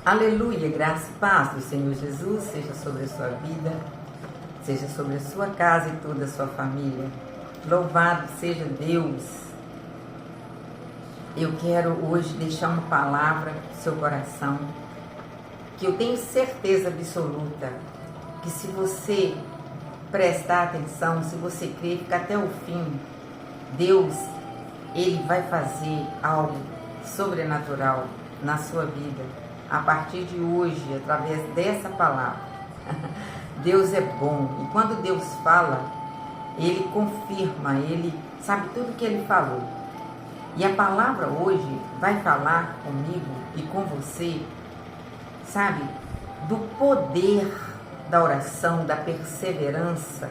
Aleluia, graça e paz do Senhor Jesus seja sobre a sua vida, seja sobre a sua casa e toda a sua família. Louvado seja Deus. Eu quero hoje deixar uma palavra no seu coração, que eu tenho certeza absoluta, que se você prestar atenção, se você crer, ficar até o fim, Deus, Ele vai fazer algo sobrenatural na sua vida, a partir de hoje, através dessa palavra. Deus é bom, e quando Deus fala, Ele confirma, Ele sabe tudo que Ele falou. E a palavra hoje vai falar comigo e com você, sabe, do poder da oração, da perseverança.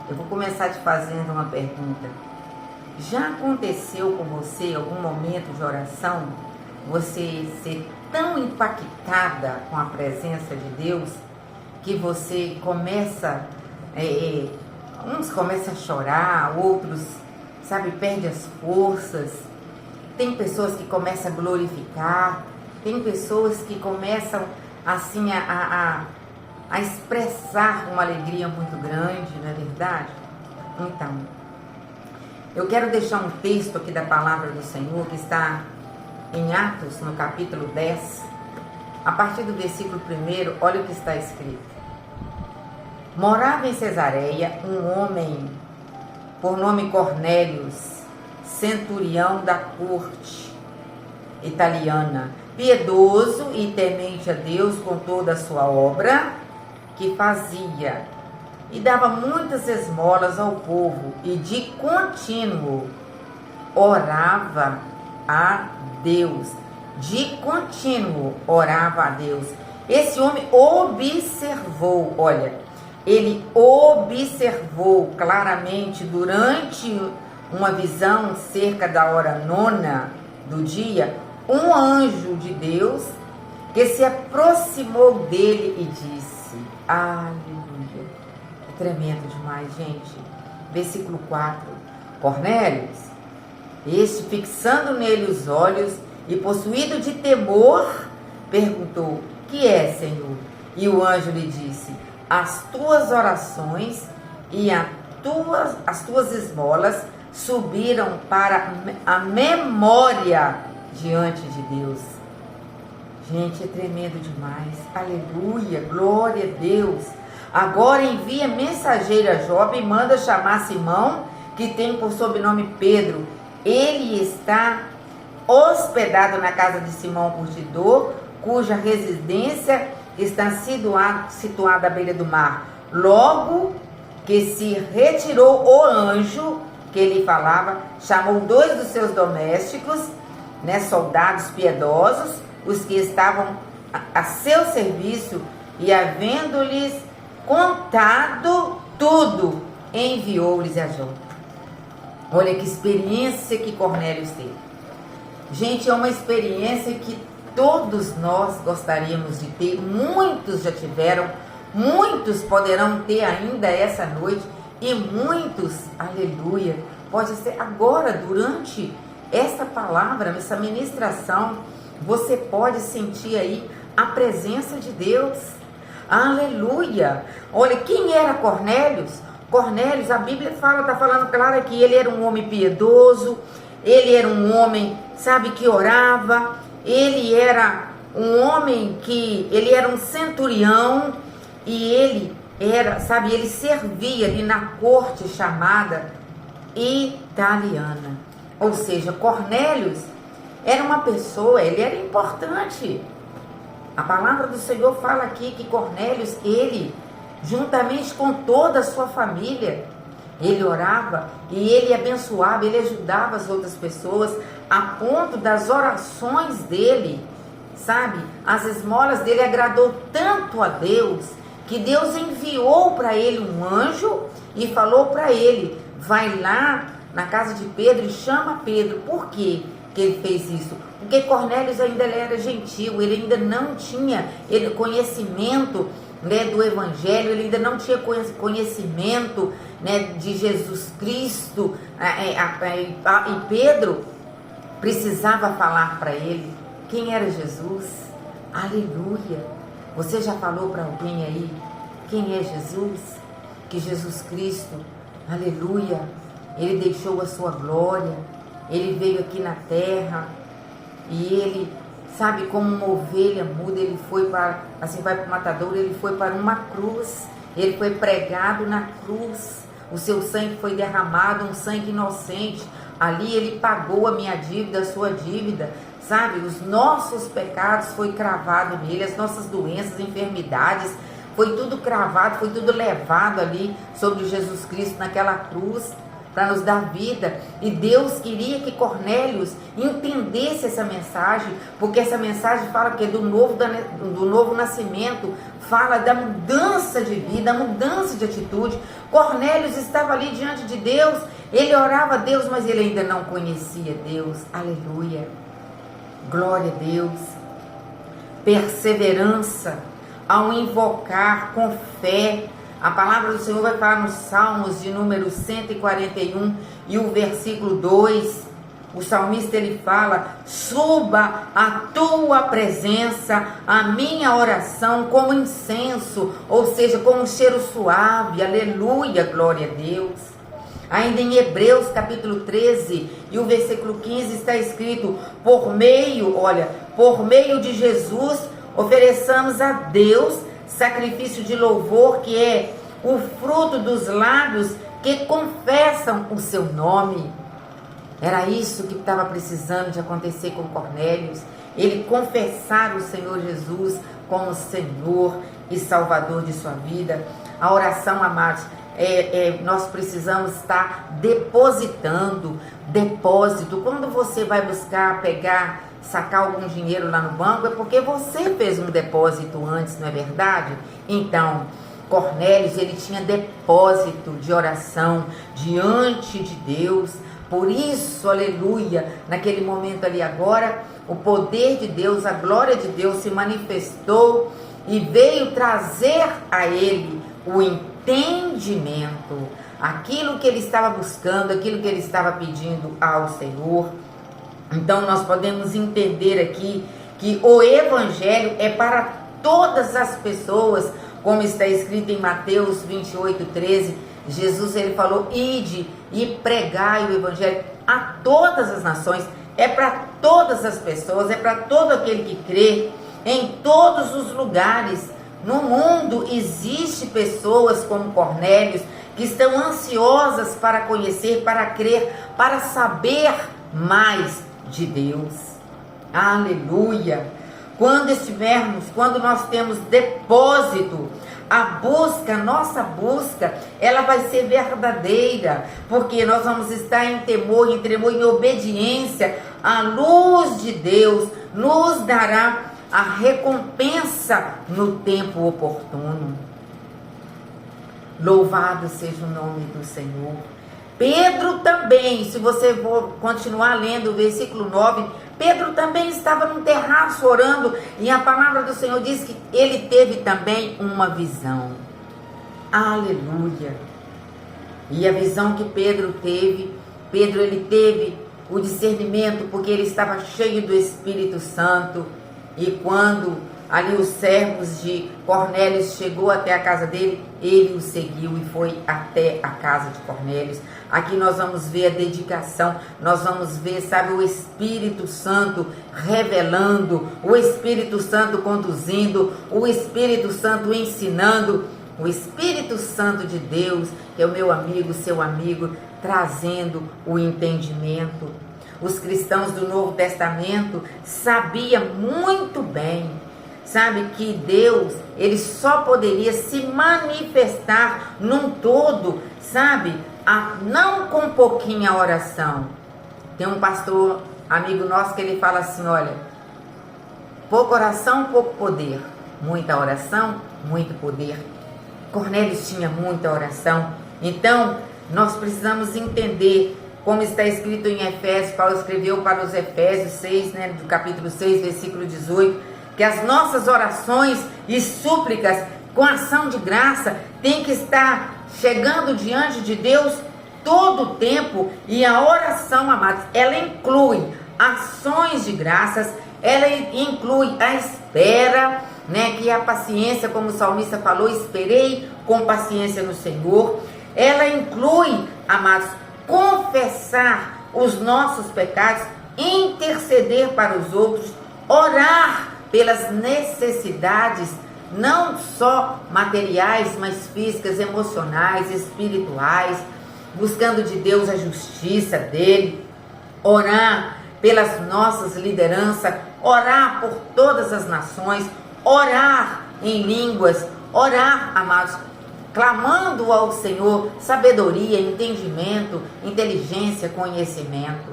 Eu vou começar te fazendo uma pergunta. Já aconteceu com você algum momento de oração, você ser tão impactada com a presença de Deus, que você começa, uns começam a chorar, outros, sabe, perdem as forças. Tem pessoas que começam a glorificar, tem pessoas que começam assim a expressar uma alegria muito grande, não é verdade? Então, eu quero deixar um texto aqui da palavra do Senhor, que está em Atos, no capítulo 10, a partir do versículo 1, olha o que está escrito. Morava em Cesareia um homem por nome Cornélios, centurião da corte italiana, piedoso e temente a Deus com toda a sua obra que fazia, e dava muitas esmolas ao povo, e de contínuo orava a Deus. De contínuo orava a Deus. Esse homem observou, olha, ele observou claramente durante uma visão cerca da hora 9 do dia, um anjo de Deus que se aproximou dele e disse, aleluia, é tremendo demais, gente. Versículo 4, Cornélios, este, fixando nele os olhos e possuído de temor, perguntou, que é, Senhor? E o anjo lhe disse, as tuas orações e as tuas esmolas subiram para a memória diante de Deus. Gente, é tremendo demais. Aleluia, glória a Deus. Agora envia mensageiro a Jope e manda chamar Simão, que tem por sobrenome Pedro. Ele está hospedado na casa de Simão Curtidor, cuja residência está situada à beira do mar. Logo que se retirou o anjo que lhe falava, chamou 2 dos seus domésticos, soldados piedosos, os que estavam a seu serviço, e havendo-lhes contado tudo, enviou-lhes a Jope. Olha que experiência que Cornélios teve. Gente, é uma experiência que todos nós gostaríamos de ter, muitos já tiveram, muitos poderão ter ainda essa noite, e muitos, aleluia, pode ser agora, durante essa palavra, essa ministração, você pode sentir aí a presença de Deus, aleluia. Olha, quem era Cornélios? Cornélios, a Bíblia está falando claro aqui, ele era um homem piedoso, ele era um homem, sabe, que orava, ele era um homem ele era um centurião, e ele era, sabe, ele servia ali na corte chamada italiana. Ou seja, Cornélios era uma pessoa, ele era importante. A palavra do Senhor fala aqui que Cornélios, ele, juntamente com toda a sua família, ele orava e ele abençoava, ele ajudava as outras pessoas, a ponto das orações dele, sabe, as esmolas dele agradou tanto a Deus, que Deus enviou para ele um anjo e falou para ele, vai lá na casa de Pedro e chama Pedro. Por quê que ele fez isso? Porque Cornélios ainda era gentil, ele ainda não tinha conhecimento, do Evangelho, ele ainda não tinha conhecimento, de Jesus Cristo, e Pedro precisava falar para ele quem era Jesus, Aleluia. Você já falou para alguém aí quem é Jesus? Que Jesus Cristo, aleluia, Ele deixou a sua glória, Ele veio aqui na terra e Ele, sabe, como uma ovelha muda, Ele foi para, assim vai para o matadouro, Ele foi para uma cruz, Ele foi pregado na cruz, o seu sangue foi derramado, um sangue inocente, ali Ele pagou a minha dívida, a sua dívida, sabe, os nossos pecados foi cravado nele, as nossas doenças, enfermidades, foi tudo cravado, foi tudo levado ali sobre Jesus Cristo naquela cruz para nos dar vida. E Deus queria que Cornélios entendesse essa mensagem, porque essa mensagem fala que do novo nascimento, fala da mudança de vida, mudança de atitude. Cornélios estava ali diante de Deus, ele orava a Deus, mas ele ainda não conhecia Deus. Aleluia, glória a Deus. Perseverança ao invocar com fé. A palavra do Senhor vai falar nos Salmos de número 141 e o versículo 2. O salmista ele fala: suba a tua presença, a minha oração como incenso, ou seja, como um cheiro suave. Aleluia, glória a Deus. Ainda em Hebreus capítulo 13 e o versículo 15 está escrito: por meio de Jesus ofereçamos a Deus sacrifício de louvor, que é o fruto dos lábios que confessam o seu nome. Era isso que estava precisando de acontecer com Cornélios, ele confessar o Senhor Jesus como Senhor e Salvador de sua vida. A oração, amados, nós precisamos estar depositando, depósito. Quando você vai buscar, sacar algum dinheiro lá no banco, é porque você fez um depósito antes, não é verdade? Então, Cornélios, ele tinha depósito de oração diante de Deus. Por isso, aleluia, naquele momento ali agora, o poder de Deus, a glória de Deus se manifestou e veio trazer a ele o entendimento, aquilo que ele estava buscando, aquilo que ele estava pedindo ao Senhor. Então nós podemos entender aqui que o Evangelho é para todas as pessoas, como está escrito em Mateus 28:13. Jesus ele falou: ide e pregai o Evangelho a todas as nações. É para todas as pessoas, é para todo aquele que crê, em todos os lugares. No mundo existe pessoas como Cornélios que estão ansiosas para conhecer, para crer, para saber mais de Deus. Aleluia. Quando nós temos depósito, nossa busca, ela vai ser verdadeira, porque nós vamos estar em temor, em tremor, em obediência. A luz de Deus nos dará a recompensa no tempo oportuno. Louvado seja o nome do Senhor. Pedro também, se você for continuar lendo o versículo 9, Pedro também estava num terraço orando, e a palavra do Senhor diz que ele teve também uma visão. Aleluia. E a visão que Pedro teve, ele teve o discernimento, porque ele estava cheio do Espírito Santo. E quando ali os servos de Cornélios chegou até a casa dele, ele o seguiu e foi até a casa de Cornélios. Aqui nós vamos ver a dedicação, nós vamos ver, sabe, o Espírito Santo revelando, o Espírito Santo conduzindo, o Espírito Santo ensinando, o Espírito Santo de Deus, que é o meu amigo, seu amigo, trazendo o entendimento. Os cristãos do Novo Testamento sabiam muito bem, sabe, que Deus, ele só poderia se manifestar num todo, sabe, não com pouquinha oração. Tem um pastor, amigo nosso, que ele fala assim, olha, pouca oração, pouco poder, muita oração, muito poder. Cornélios tinha muita oração. Então, nós precisamos entender, como está escrito em Efésios, Paulo escreveu para os Efésios 6, do capítulo 6, versículo 18, que as nossas orações e súplicas com ação de graça tem que estar chegando diante de Deus todo o tempo. E a oração, amados, ela inclui ações de graças ela inclui a espera, né, que é a paciência, como o salmista falou, esperei com paciência no Senhor. Ela inclui, amados, confessar os nossos pecados, interceder para os outros, orar pelas necessidades, não só materiais, mas físicas, emocionais, espirituais, buscando de Deus a justiça dele, orar pelas nossas lideranças, orar por todas as nações, orar em línguas, orar, amados, clamando ao Senhor sabedoria, entendimento, inteligência, conhecimento.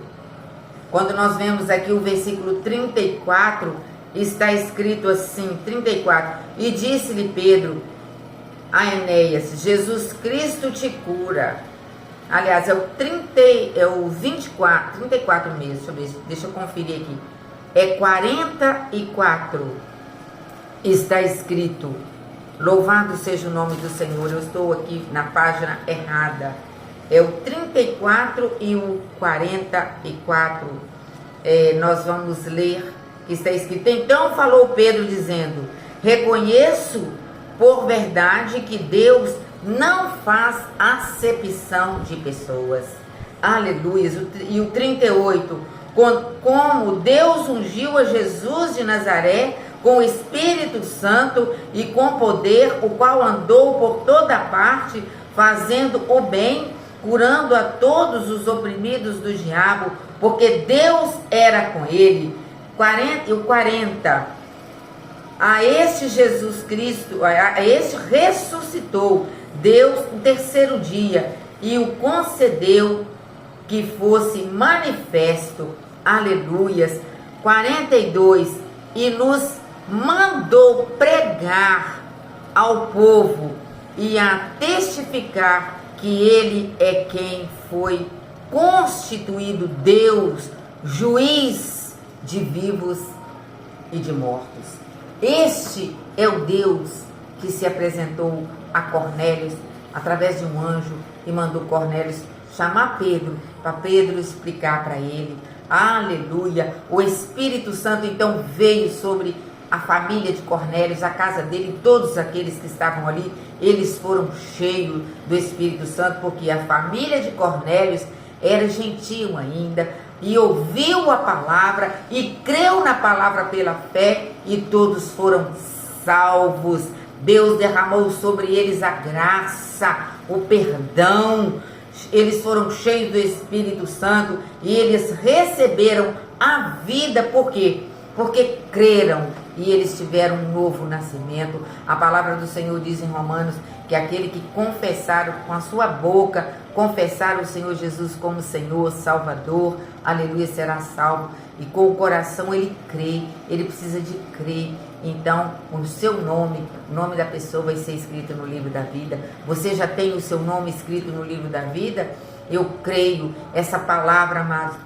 Quando nós vemos aqui o versículo 34, está escrito assim, 34, e disse-lhe Pedro a Enéas, Jesus Cristo te cura. Aliás, é o 24, 34 mesmo, deixa eu conferir aqui. É 44, está escrito, louvado seja o nome do Senhor. Eu estou aqui na página errada. É o 34 e o 44. Nós vamos ler, que está escrito, então falou Pedro dizendo, reconheço por verdade que Deus não faz acepção de pessoas. Aleluia. E o 38, como Deus ungiu a Jesus de Nazaré com o Espírito Santo e com poder, o qual andou por toda parte, fazendo o bem, curando a todos os oprimidos do diabo, porque Deus era com ele. 40, a este Jesus Cristo, a este ressuscitou Deus no terceiro dia e o concedeu que fosse manifesto, aleluias. 42, e nos mandou pregar ao povo e a testificar que ele é quem foi constituído Deus, juiz de vivos e de mortos. Este é o Deus que se apresentou a Cornélios através de um anjo e mandou Cornélios chamar Pedro, para Pedro explicar para ele. Aleluia! O Espírito Santo então veio sobre a família de Cornélios, a casa dele, todos aqueles que estavam ali, eles foram cheios do Espírito Santo, porque a família de Cornélios era gentil ainda, e ouviu a palavra, e creu na palavra pela fé, e todos foram salvos. Deus derramou sobre eles a graça, o perdão, eles foram cheios do Espírito Santo, e eles receberam a vida, por quê? Porque creram, e eles tiveram um novo nascimento. A palavra do Senhor diz em Romanos, que aquele que confessaram com a sua boca, confessar o Senhor Jesus como Senhor, Salvador, aleluia, será salvo. E com o coração ele crê, ele precisa de crer. Então, o seu nome, o nome da pessoa vai ser escrito no livro da vida. Você já tem o seu nome escrito no livro da vida? Eu creio, essa palavra, amado,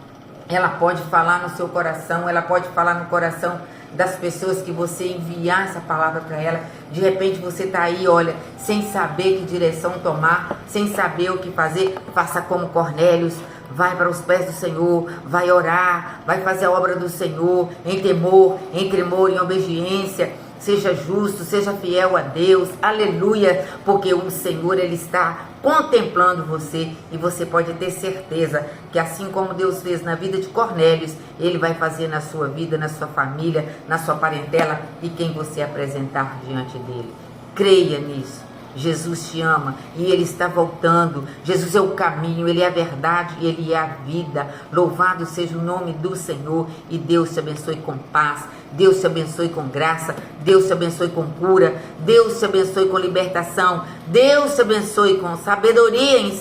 ela pode falar no seu coração, ela pode falar no coração das pessoas que você enviar essa palavra para ela. De repente você está aí, olha, sem saber que direção tomar, sem saber o que fazer. Faça como Cornélios, vai para os pés do Senhor, vai orar, vai fazer a obra do Senhor em temor, em obediência. Seja justo, seja fiel a Deus, aleluia, porque o Senhor, Ele está contemplando você, e você pode ter certeza que assim como Deus fez na vida de Cornélios, Ele vai fazer na sua vida, na sua família, na sua parentela e quem você apresentar diante dEle. Creia nisso. Jesus te ama e Ele está voltando. Jesus é o caminho, Ele é a verdade e Ele é a vida. Louvado seja o nome do Senhor, e Deus te abençoe com paz, Deus te abençoe com graça, Deus te abençoe com cura, Deus te abençoe com libertação, Deus te abençoe com sabedoria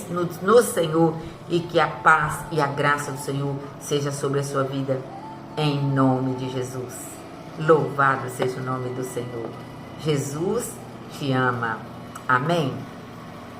no Senhor, e que a paz e a graça do Senhor seja sobre a sua vida, em nome de Jesus. Louvado seja o nome do Senhor. Jesus te ama. Amém?